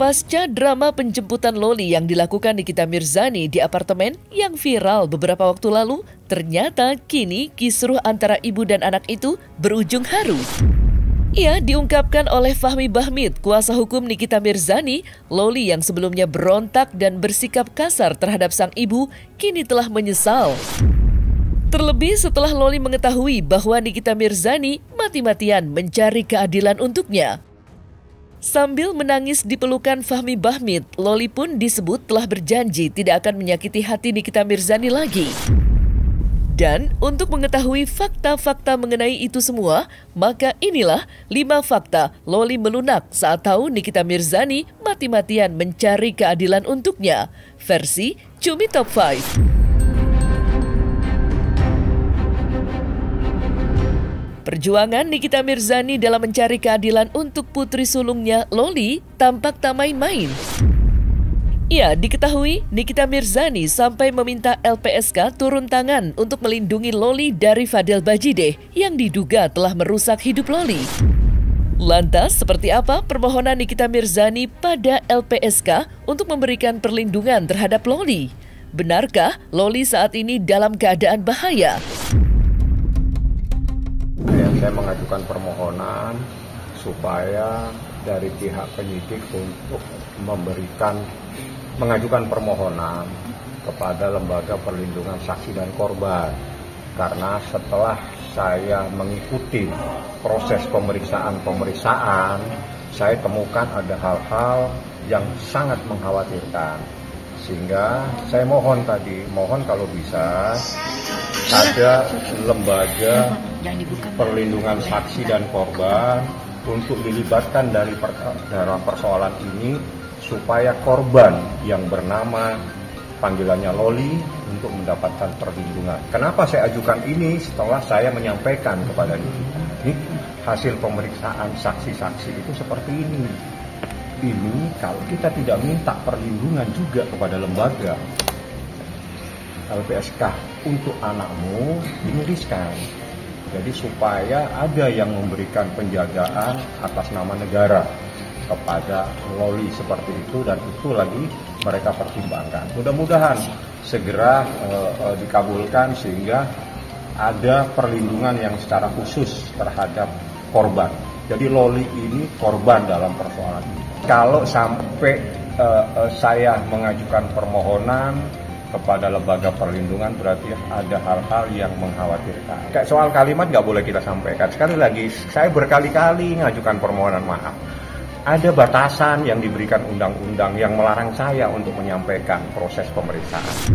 Pasca drama penjemputan Loli yang dilakukan Nikita Mirzani di apartemen yang viral beberapa waktu lalu, ternyata kini kisruh antara ibu dan anak itu berujung haru. Ia diungkapkan oleh Fahmi Bahmid, kuasa hukum Nikita Mirzani. Loli yang sebelumnya berontak dan bersikap kasar terhadap sang ibu, kini telah menyesal. Terlebih setelah Loli mengetahui bahwa Nikita Mirzani mati-matian mencari keadilan untuknya. Sambil menangis di pelukan Fahmi Bahmid, Loli pun disebut telah berjanji tidak akan menyakiti hati Nikita Mirzani lagi. Dan untuk mengetahui fakta-fakta mengenai itu semua, maka inilah 5 fakta Loli melunak saat tahu Nikita Mirzani mati-matian mencari keadilan untuknya. Versi Cumi Top 5. Perjuangan Nikita Mirzani dalam mencari keadilan untuk putri sulungnya Loli tampak tak main-main. Ya, diketahui Nikita Mirzani sampai meminta LPSK turun tangan untuk melindungi Loli dari Fadel Bajideh yang diduga telah merusak hidup Loli. Lantas, seperti apa permohonan Nikita Mirzani pada LPSK untuk memberikan perlindungan terhadap Loli? Benarkah Loli saat ini dalam keadaan bahaya? Saya mengajukan permohonan supaya dari pihak penyidik untuk mengajukan permohonan kepada Lembaga Perlindungan Saksi dan Korban. Karena setelah saya mengikuti proses pemeriksaan, saya temukan ada hal-hal yang sangat mengkhawatirkan. Sehingga saya mohon kalau bisa ada lembaga perlindungan saksi dan korban untuk dilibatkan dalam persoalan ini supaya korban yang bernama panggilannya Loli untuk mendapatkan perlindungan. Kenapa saya ajukan ini? Setelah saya menyampaikan kepada Nikita, hasil pemeriksaan saksi-saksi itu seperti ini. Ini kalau kita tidak minta perlindungan juga kepada lembaga LPSK untuk anakmu, ini riskan. Jadi supaya ada yang memberikan penjagaan atas nama negara kepada Loli seperti itu, dan itu lagi mereka pertimbangkan. Mudah-mudahan segera dikabulkan sehingga ada perlindungan yang secara khusus terhadap korban. Jadi Loli ini korban dalam persoalan ini. Kalau sampai saya mengajukan permohonan kepada lembaga perlindungan, berarti ada hal-hal yang mengkhawatirkan. Kayak soal kalimat nggak boleh kita sampaikan. Sekali lagi, saya berkali-kali mengajukan permohonan maaf. Ada batasan yang diberikan undang-undang yang melarang saya untuk menyampaikan proses pemeriksaan.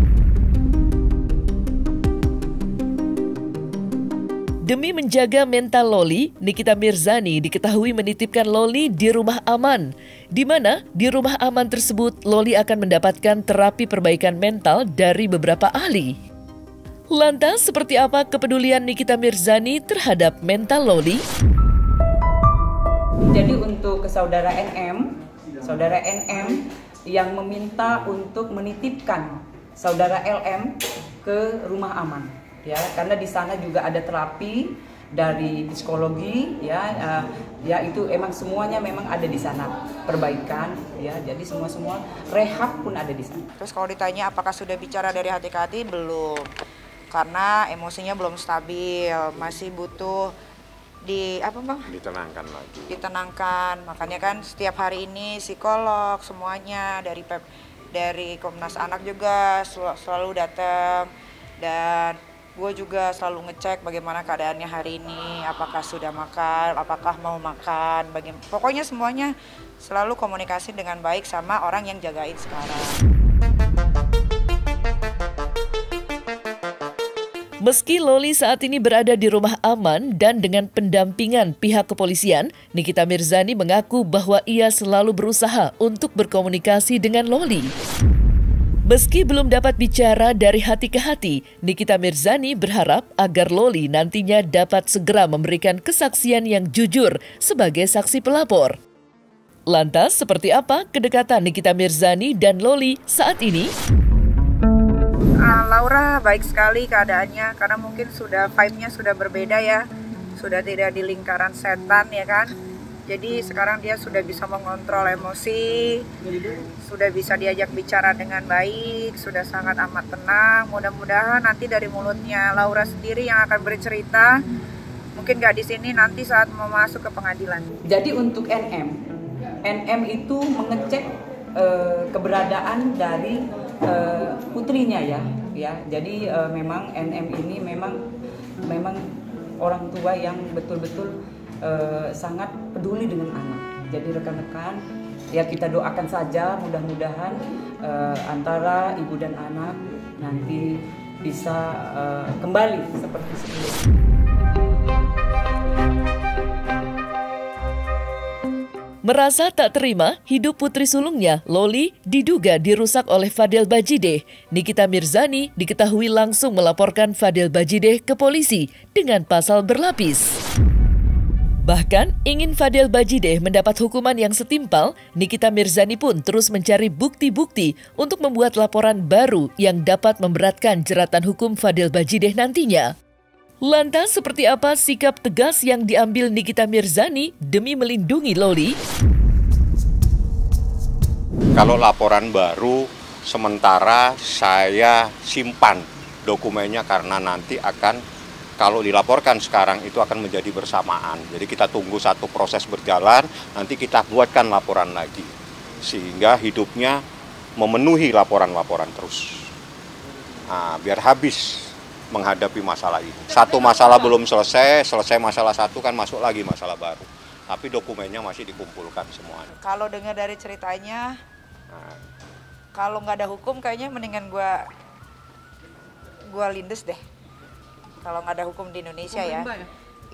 Demi menjaga mental Loli, Nikita Mirzani diketahui menitipkan Loli di rumah aman, di mana di rumah aman tersebut Loli akan mendapatkan terapi perbaikan mental dari beberapa ahli. Lantas, seperti apa kepedulian Nikita Mirzani terhadap mental Loli? Jadi untuk saudara NM yang meminta untuk menitipkan saudara LM ke rumah aman. Ya, karena di sana juga ada terapi dari psikologi, ya itu emang semuanya memang ada di sana, perbaikan, ya, jadi semua rehab pun ada di sana. Terus kalau ditanya apakah sudah bicara dari hati ke hati, belum, karena emosinya belum stabil, masih butuh ditenangkan lagi. Ditenangkan, makanya kan setiap hari ini psikolog semuanya dari Komnas Anak juga selalu datang, dan gue juga selalu ngecek bagaimana keadaannya hari ini, apakah sudah makan, apakah mau makan, pokoknya semuanya selalu komunikasi dengan baik sama orang yang jagain sekarang. Meski Loli saat ini berada di rumah aman dan dengan pendampingan pihak kepolisian, Nikita Mirzani mengaku bahwa ia selalu berusaha untuk berkomunikasi dengan Loli. Meski belum dapat bicara dari hati ke hati, Nikita Mirzani berharap agar Loli nantinya dapat segera memberikan kesaksian yang jujur sebagai saksi pelapor. Lantas, seperti apa kedekatan Nikita Mirzani dan Loli saat ini? Laura baik sekali keadaannya, karena mungkin vibe-nya sudah berbeda ya, sudah tidak di lingkaran setan ya kan. Jadi sekarang dia sudah bisa mengontrol emosi, sudah bisa diajak bicara dengan baik, sudah sangat amat tenang. Mudah-mudahan nanti dari mulutnya Laura sendiri yang akan bercerita, mungkin nggak di sini, nanti saat mau masuk ke pengadilan. Jadi untuk NM itu mengecek keberadaan dari putrinya ya. Jadi memang NM ini memang orang tua yang betul-betul sangat peduli dengan anak. Jadi rekan-rekan, ya kita doakan saja mudah-mudahan antara ibu dan anak nanti bisa kembali seperti sebelumnya. Merasa tak terima, hidup putri sulungnya, Loli, diduga dirusak oleh Fadel Bajideh. Nikita Mirzani diketahui langsung melaporkan Fadel Bajideh ke polisi dengan pasal berlapis. Bahkan, ingin Fadel Bajideh mendapat hukuman yang setimpal, Nikita Mirzani pun terus mencari bukti-bukti untuk membuat laporan baru yang dapat memberatkan jeratan hukum Fadel Bajideh nantinya. Lantas seperti apa sikap tegas yang diambil Nikita Mirzani demi melindungi Loli? Kalau laporan baru, sementara saya simpan dokumennya karena nanti akan, kalau dilaporkan sekarang itu akan menjadi bersamaan. Jadi kita tunggu satu proses berjalan, nanti kita buatkan laporan lagi. Sehingga hidupnya memenuhi laporan-laporan terus. Nah, biar habis menghadapi masalah ini. Satu masalah belum selesai masalah satu kan masuk lagi masalah baru. Tapi dokumennya masih dikumpulkan semuanya. Kalau dengar dari ceritanya, kalau nggak ada hukum kayaknya mendingan gua lindes deh. Kalau nggak ada hukum di Indonesia ya.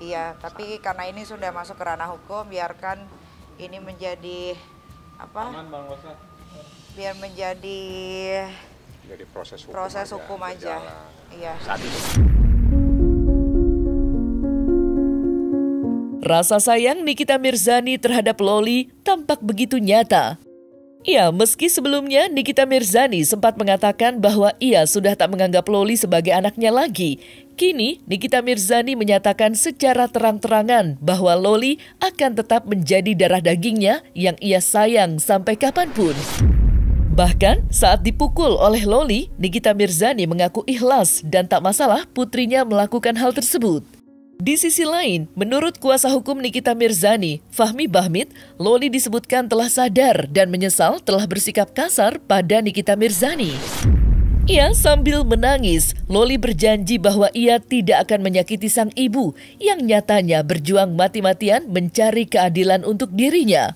Iya, tapi karena ini sudah masuk ke ranah hukum, biarkan ini menjadi apa? Biar menjadi proses hukum aja. Iya. Rasa sayang Nikita Mirzani terhadap Loli tampak begitu nyata. Ya, meski sebelumnya Nikita Mirzani sempat mengatakan bahwa ia sudah tak menganggap Loli sebagai anaknya lagi, kini Nikita Mirzani menyatakan secara terang-terangan bahwa Loli akan tetap menjadi darah dagingnya yang ia sayang sampai kapanpun. Bahkan saat dipukul oleh Loli, Nikita Mirzani mengaku ikhlas dan tak masalah putrinya melakukan hal tersebut. Di sisi lain, menurut kuasa hukum Nikita Mirzani, Fahmi Bahmid, Loli disebutkan telah sadar dan menyesal telah bersikap kasar pada Nikita Mirzani. Ia sambil menangis, Loli berjanji bahwa ia tidak akan menyakiti sang ibu yang nyatanya berjuang mati-matian mencari keadilan untuk dirinya.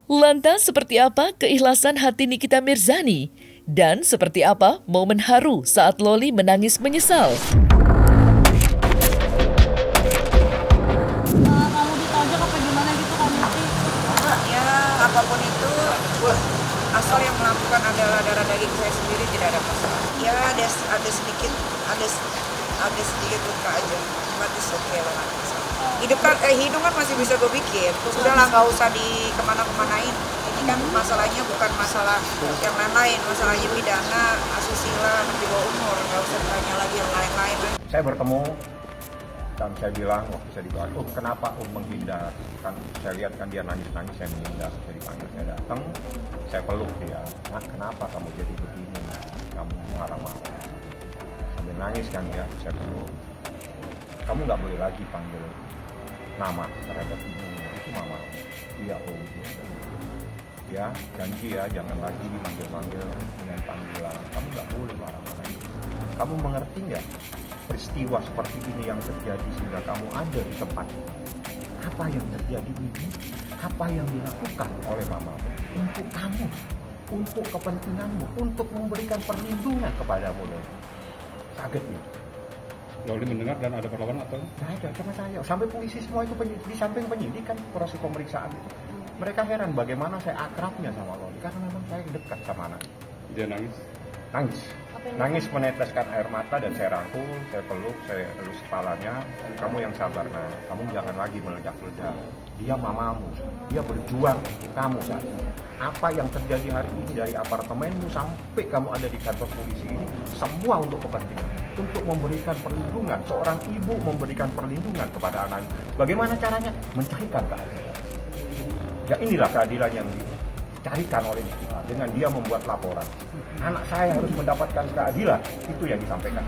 Lantas seperti apa keikhlasan hati Nikita Mirzani? Dan seperti apa momen haru saat Loli menangis menyesal? Kamu ditojok apa gimana gitu kamu sih? Ya, apapun itu, asal yang melakukan adalah darah daging saya sendiri, tidak ada masalah. Ya, ada sedikit luka aja, mati oke lah. Hidung kan masih bisa gue bikin. Sudahlah, nggak usah di kemana-kemanain. Ini kan masalahnya bukan masalah yang lain-lain, masalahnya pidana, asusila, di bawah umur. Nggak usah tanya lagi yang lain-lain. Saya bertemu dan saya bilang waktu saya dibilang, kenapa menghindar? Kan saya lihat kan dia nangis-nangis, saya menghindar. Saya dipanggil, saya datang, saya peluk dia. Nah, kenapa kamu jadi begini? Kamu marah-marah. Sambil nangis kan dia, saya peluk. Kamu nggak boleh lagi panggil nama terhadap ibunya, itu mama. Iya om. Ya, janji ya, jangan lagi dipanggil-panggil dengan panggilan. Kamu nggak boleh marah-marah. Kamu mengerti nggak peristiwa seperti ini yang terjadi sehingga kamu ada di tempat ini? Apa yang terjadi ini? Apa yang dilakukan oleh mamamu untuk kamu, untuk kepentinganmu, untuk memberikan perlindungan kepadamu? Kaget ya. Loli mendengar dan ada perlawanan atau? Tidak ada, sama saya. Sampai polisi semua itu di samping penyidik kan proses pemeriksaan itu. Mereka heran bagaimana saya akrabnya sama Loli, karena memang saya dekat sama anak. Dia nangis? Nangis. Nangis meneteskan air mata dan saya rangkul, saya peluk, saya elus kepalanya. Kamu yang sabar, nah. Kamu jangan lagi meledak-ledak. Dia mamamu, dia berjuang untuk kamu saat ini. Apa yang terjadi hari ini dari apartemenmu sampai kamu ada di kantor polisi ini, semua untuk kepentingan. Untuk memberikan perlindungan, seorang ibu memberikan perlindungan kepada anaknya. Bagaimana caranya? Mencarikan keadilan. Ya inilah keadilan yang dicarikan oleh dengan dia membuat laporan. Anak saya harus mendapatkan keadilan, itu yang disampaikan.